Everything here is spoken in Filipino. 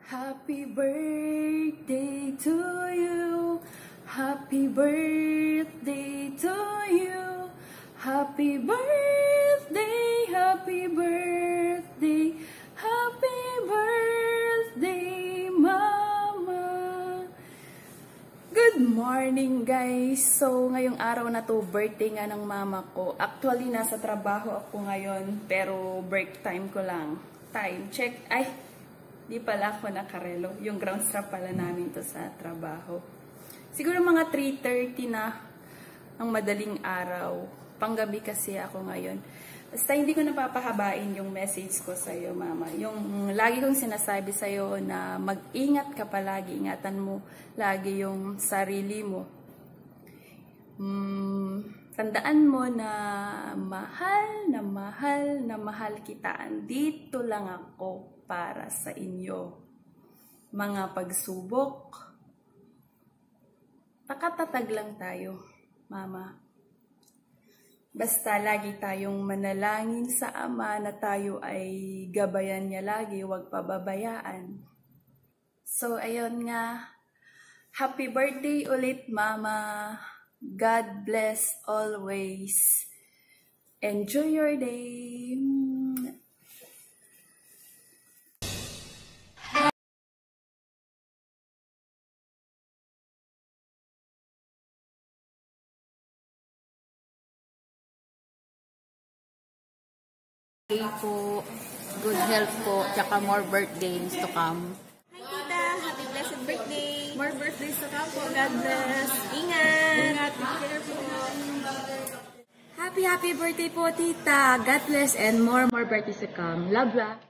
Happy birthday to you. Happy birthday to you. Happy birthday, happy birthday, happy birthday, Mama. Good morning, guys. So, ngayong araw na to, birthday nga ng mama ko. Actually, nasa trabaho ako ngayon, pero break time ko lang. Time check. Ay, di pala ako nakarelo. Yung ground staff pala namin to sa trabaho. Siguro mga 3:30 na ang madaling araw. Panggabi kasi ako ngayon. Basta hindi ko napapahabain yung message ko sa'yo, Mama. Yung lagi kong sinasabi sa'yo na mag-ingat ka palagi. Ingatan mo lagi yung sarili mo. Tandaan mo na mahal na mahal na mahal kita. Andito lang ako para sa inyo. Mga pagsubok, pakatatag lang tayo, Mama. Basta lagi tayong manalangin sa Ama na tayo ay gabayan niya lagi, huwag pababayaan. So, ayun nga. Happy birthday ulit, Mama. God bless always. Enjoy your day. Po, good health po, tsaka more birthdays to come. Hi Tita! Happy blessed birthday! More birthdays to come po. God bless. Ingat! Ingat. Care po. Happy birthday po, Tita. God bless and more birthdays to come. Love, love.